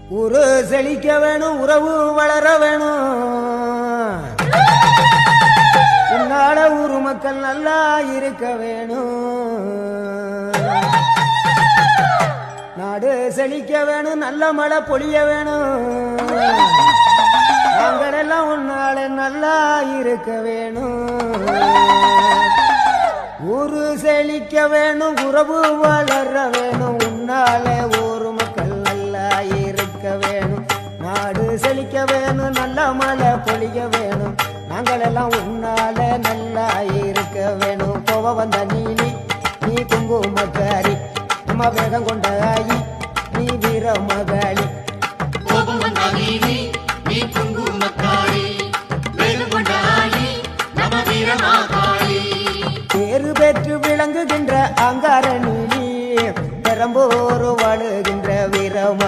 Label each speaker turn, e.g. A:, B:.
A: ஊரு செழிக்க வேணும், உறவு வளர வேணும். உன்னால ஊரு மக்கள் நல்லா இருக்க வேணும். நாடு செழிக்க வேணும், நல்ல மழை பொழிய வேணும். நாங்கள் எல்லாம் உன்னால நல்லா இருக்க வேணும். ஊரு செழிக்க வேணும், உறவு வளர வேணும். உன்னால ஊரு மக்கள் நல்லா இருக்க வேணும். நாடு செழிக்க வேணும், நல்ல மழை பொழிய வேணும். நாங்கள் எல்லாம் உன்னால நல்லா இருக்க வேணும். கோவ வந்த நீ குங்குமக்காரி, நம்ம வேகம் கொண்ட ஆயி நீ வீர மகாளி.
B: கோபம் வந்த நீ